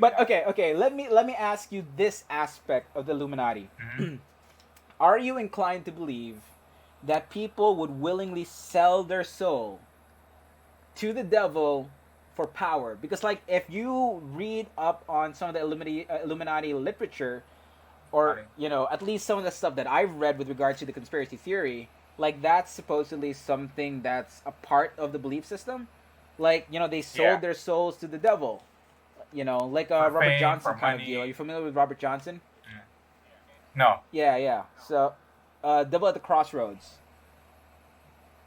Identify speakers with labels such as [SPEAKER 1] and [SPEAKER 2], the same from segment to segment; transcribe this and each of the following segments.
[SPEAKER 1] But okay. Let me ask you this aspect of the Illuminati.
[SPEAKER 2] Mhm.
[SPEAKER 1] Are you inclined to believe that people would willingly sell their soul to the devil for power? Because like if you read up on some of the Illuminati literature, or
[SPEAKER 2] Funny.
[SPEAKER 1] at least some of the stuff that I've read with regard to the conspiracy theory, like that's supposedly something that's a part of the belief system. Like they sold
[SPEAKER 2] Yeah,
[SPEAKER 1] their souls to the devil. Like a
[SPEAKER 2] for
[SPEAKER 1] Robert
[SPEAKER 2] fame,
[SPEAKER 1] Johnson
[SPEAKER 2] for
[SPEAKER 1] kind of deal. Are you
[SPEAKER 2] money.
[SPEAKER 1] familiar with Robert Johnson?
[SPEAKER 2] Mm. No.
[SPEAKER 1] Yeah, yeah. So, Devil at the Crossroads.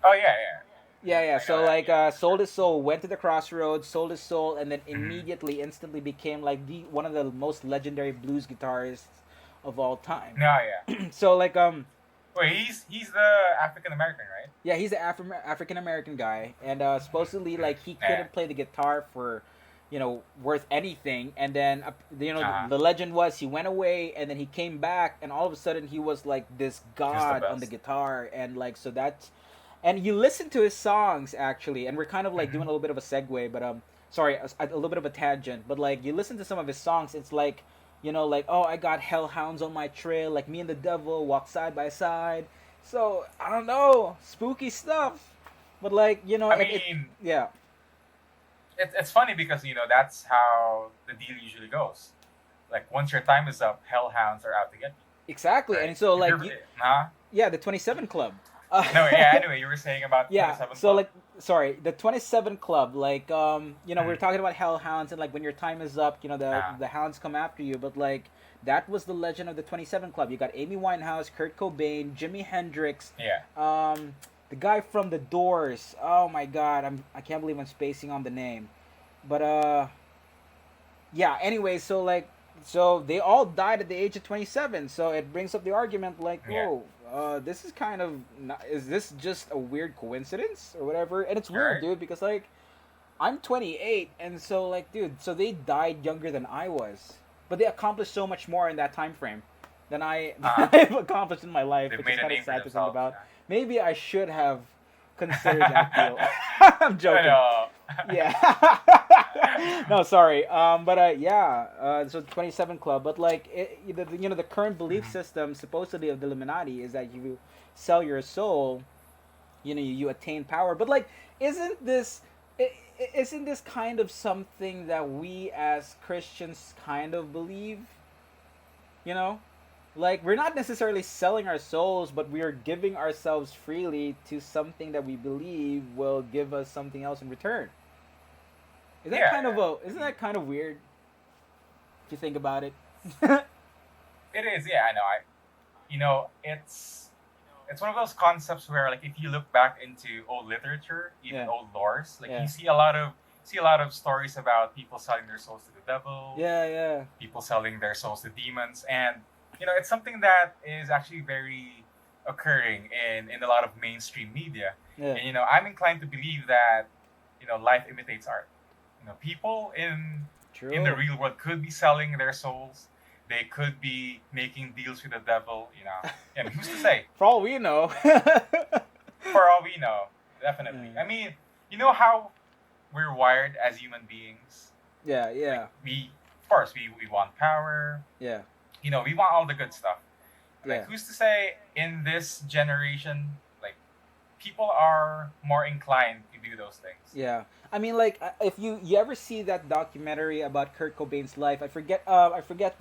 [SPEAKER 2] Oh yeah, yeah.
[SPEAKER 1] Yeah, yeah.
[SPEAKER 2] I know
[SPEAKER 1] So
[SPEAKER 2] that.
[SPEAKER 1] like, sold his soul, went to the crossroads, sold his soul, and then
[SPEAKER 2] Mhm.
[SPEAKER 1] instantly became like the one of the most legendary blues guitarists of all time.
[SPEAKER 2] No, yeah.
[SPEAKER 1] So like,
[SPEAKER 2] Wait, he's the African American, right?
[SPEAKER 1] yeah, he's an African American guy, and supposedly like he
[SPEAKER 2] Yeah.
[SPEAKER 1] couldn't play the guitar for, worth anything. And then
[SPEAKER 2] Uh-huh.
[SPEAKER 1] the legend was he went away, and then he came back, and all of a sudden he was like this
[SPEAKER 2] He's the
[SPEAKER 1] god on the
[SPEAKER 2] best.
[SPEAKER 1] guitar, and like so that's, and you listen to his songs actually, and we're kind of like doing
[SPEAKER 2] Hmm.
[SPEAKER 1] a little bit of a segue, but sorry, a little bit of a tangent, but like you listen to some of his songs, it's like. Like, oh, I got hellhounds on my trail, like me and the devil walk side by side. So I don't know, spooky stuff, but like
[SPEAKER 2] I
[SPEAKER 1] it
[SPEAKER 2] mean,
[SPEAKER 1] yeah,
[SPEAKER 2] it's funny because that's how the deal usually goes. Like once your time is up, hellhounds are out to get you,
[SPEAKER 1] exactly.
[SPEAKER 2] right?
[SPEAKER 1] And so
[SPEAKER 2] If
[SPEAKER 1] like
[SPEAKER 2] you're, huh?
[SPEAKER 1] yeah, the 27 Club.
[SPEAKER 2] No, yeah. Anyway, you were saying about
[SPEAKER 1] Yeah,
[SPEAKER 2] 27
[SPEAKER 1] so
[SPEAKER 2] Club.
[SPEAKER 1] like sorry, the 27 Club, like we were
[SPEAKER 2] Mm.
[SPEAKER 1] talking about hellhounds, and like when your time is up,
[SPEAKER 2] Uh,
[SPEAKER 1] the hounds come after you, but like that was the legend of the 27 Club. You got Amy Winehouse, Kurt Cobain, Jimi Hendrix,
[SPEAKER 2] yeah.
[SPEAKER 1] the guy from the Doors. Oh my god, I can't believe I'm spacing on the name. But yeah, anyway, so they all died at the age of 27. So it brings up the argument like,
[SPEAKER 2] Yeah.
[SPEAKER 1] whoa, this is kind of not, is this just a weird coincidence or whatever? And it's weird,
[SPEAKER 2] Right.
[SPEAKER 1] dude, because like I'm 28, and so like, dude, so they died younger than I was, but they accomplished so much more in that time frame than I
[SPEAKER 2] Uh,
[SPEAKER 1] than I've accomplished in my life,
[SPEAKER 2] they've
[SPEAKER 1] which is
[SPEAKER 2] made a
[SPEAKER 1] kind of
[SPEAKER 2] name for
[SPEAKER 1] sad to think
[SPEAKER 2] themselves.
[SPEAKER 1] about. Maybe I should have considered that deal. I'm
[SPEAKER 2] I
[SPEAKER 1] joking.
[SPEAKER 2] know.
[SPEAKER 1] Yeah. No, sorry. But yeah. So 27 Club. But like, the current belief
[SPEAKER 2] Mhm.
[SPEAKER 1] system supposedly of the Illuminati is that you sell your soul, you attain power. But like, isn't this isn't this kind of something that we as Christians kind of believe? You know, like we're not necessarily selling our souls, but we are giving ourselves freely to something that we believe will give us something else in return.
[SPEAKER 2] Yeah, yeah.
[SPEAKER 1] Isn't that kind of weird if you think about it?
[SPEAKER 2] It is. Yeah, I know. It's one of those concepts where, like, if you look back into old literature, even
[SPEAKER 1] Yeah,
[SPEAKER 2] old lores, like
[SPEAKER 1] yeah,
[SPEAKER 2] you see a lot of stories about people selling their souls to the devil,
[SPEAKER 1] yeah, yeah,
[SPEAKER 2] people selling their souls to demons, and it's something that is actually very occurring in a lot of mainstream media.
[SPEAKER 1] yeah.
[SPEAKER 2] And I'm inclined to believe that life imitates art. People in the
[SPEAKER 1] True.
[SPEAKER 2] real world could be selling their souls. They could be making deals with the devil. And who's to say?
[SPEAKER 1] For all we know.
[SPEAKER 2] For all we know, definitely.
[SPEAKER 1] Yeah,
[SPEAKER 2] I mean, you know how we're wired as human beings.
[SPEAKER 1] yeah,
[SPEAKER 2] Like
[SPEAKER 1] yeah,
[SPEAKER 2] of course, we want power.
[SPEAKER 1] yeah,
[SPEAKER 2] We want all the good stuff.
[SPEAKER 1] yeah.
[SPEAKER 2] Like, who's to say in this generation, like, people are more inclined to do those things?
[SPEAKER 1] Yeah, I mean, like, if you ever see that documentary about Kurt Cobain's life, I forget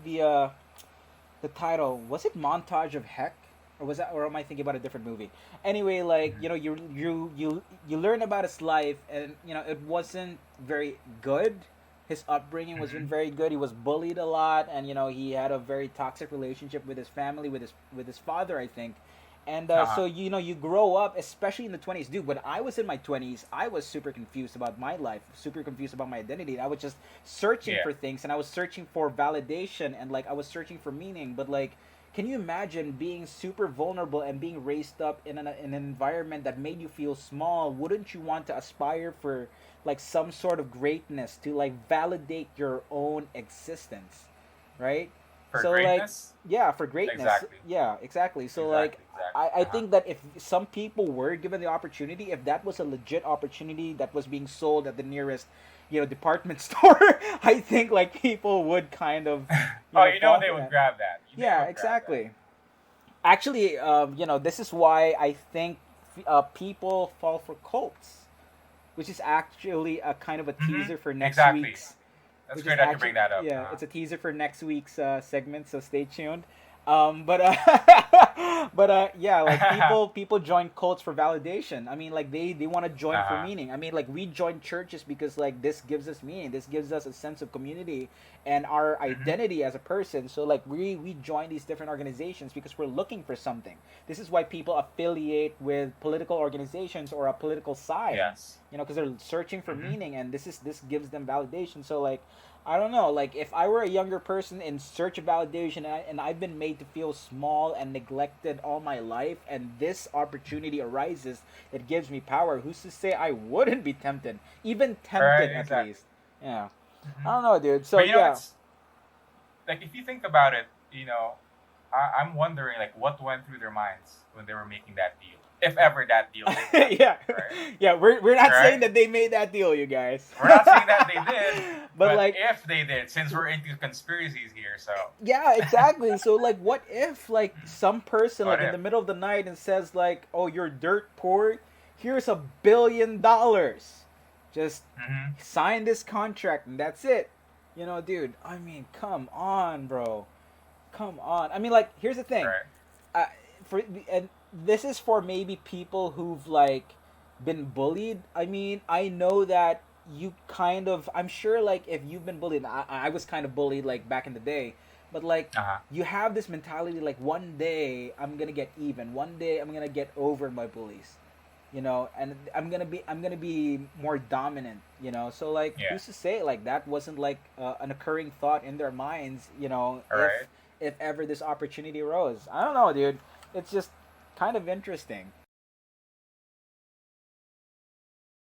[SPEAKER 1] the title. Was it Montage of Heck, or was that, or am I thinking about a different movie? Anyway, like,
[SPEAKER 2] Mhm.
[SPEAKER 1] you learn about his life, and it wasn't very good. His upbringing wasn't
[SPEAKER 2] Mhm.
[SPEAKER 1] very good. He was bullied a lot, and he had a very toxic relationship with his family, with his father, I think. And
[SPEAKER 2] Uh-huh.
[SPEAKER 1] so you grow up, especially in the 20s, dude. When I was in my 20s, I was super confused about my life, super confused about my identity. I was just searching
[SPEAKER 2] Yeah.
[SPEAKER 1] for things, and I was searching for validation, and like I was searching for meaning. But like, can you imagine being super vulnerable and being raised up in an environment that made you feel small? Wouldn't you want to aspire for like some sort of greatness to like validate your own existence, right?
[SPEAKER 2] For
[SPEAKER 1] So like,
[SPEAKER 2] greatness?
[SPEAKER 1] yeah, for greatness,
[SPEAKER 2] Exactly.
[SPEAKER 1] yeah, exactly. So like,
[SPEAKER 2] Exactly. Exactly.
[SPEAKER 1] I
[SPEAKER 2] Uh-huh.
[SPEAKER 1] think that if some people were given the opportunity, if that was a legit opportunity that was being sold at the nearest, department store, I think like people would kind of
[SPEAKER 2] Oh,
[SPEAKER 1] fall
[SPEAKER 2] they
[SPEAKER 1] for
[SPEAKER 2] would
[SPEAKER 1] that.
[SPEAKER 2] grab that. They
[SPEAKER 1] Yeah,
[SPEAKER 2] would grab that.
[SPEAKER 1] exactly. Actually, this is why I think people fall for cults, which is actually a kind of a
[SPEAKER 2] Mm-hmm.
[SPEAKER 1] teaser for next
[SPEAKER 2] Exactly.
[SPEAKER 1] week's
[SPEAKER 2] That's
[SPEAKER 1] which is
[SPEAKER 2] great that you
[SPEAKER 1] actually
[SPEAKER 2] bring that up.
[SPEAKER 1] yeah,
[SPEAKER 2] Uh-huh.
[SPEAKER 1] it's a teaser for next week's segment. So stay tuned. But yeah, like people join cults for validation. I mean, like they want to join for
[SPEAKER 2] Uh-huh.
[SPEAKER 1] meaning. I mean, like we join churches because like this gives us meaning. This gives us a sense of community and our
[SPEAKER 2] Mm-hmm.
[SPEAKER 1] identity as a person. So like we join these different organizations because we're looking for something. This is why people affiliate with political organizations or a political side,
[SPEAKER 2] Yes.
[SPEAKER 1] because they're searching for
[SPEAKER 2] Mm-hmm.
[SPEAKER 1] meaning, and this gives them validation. So like I don't know, like if I were a younger person in search of validation, and I've been made to feel small and neglected all my life, and this opportunity arises that gives me power, who's to say I wouldn't be tempted, even
[SPEAKER 2] Right.
[SPEAKER 1] tempted at
[SPEAKER 2] Exactly.
[SPEAKER 1] least. Yeah,
[SPEAKER 2] Mm-hmm.
[SPEAKER 1] I don't know, dude. So
[SPEAKER 2] But
[SPEAKER 1] yeah.
[SPEAKER 2] it's like if you think about it, I'm wondering like what went through their minds when they were making that deal, if ever that deal did happen,
[SPEAKER 1] Yeah,
[SPEAKER 2] right?
[SPEAKER 1] yeah, we're not saying
[SPEAKER 2] Right?
[SPEAKER 1] that they made that deal, you guys.
[SPEAKER 2] We're not saying that they did,
[SPEAKER 1] But
[SPEAKER 2] but
[SPEAKER 1] like,
[SPEAKER 2] if they did, since we're into conspiracies here, so
[SPEAKER 1] yeah, exactly. So like, what if like some person
[SPEAKER 2] what
[SPEAKER 1] like in
[SPEAKER 2] if?
[SPEAKER 1] the middle of the night and says like, "Oh, you're dirt poor. Here's $1 billion. Just
[SPEAKER 2] Mm-hmm.
[SPEAKER 1] sign this contract and that's it." Dude. I mean, come on, bro. Come on. I mean, like, here's the thing.
[SPEAKER 2] Right.
[SPEAKER 1] uh, and this is for maybe people who've like been bullied. I mean, I know that you kind of. I'm sure like if you've been bullied, I was kind of bullied like back in the day, but like
[SPEAKER 2] Uh huh.
[SPEAKER 1] you have this mentality like one day I'm gonna get even. One day I'm gonna get over my bullies. And I'm gonna be more dominant. So like
[SPEAKER 2] Yeah.
[SPEAKER 1] who's to say like that wasn't like an occurring thought in their minds.
[SPEAKER 2] All
[SPEAKER 1] If
[SPEAKER 2] right.
[SPEAKER 1] if ever this opportunity arose. I don't know, dude. It's just kind of interesting.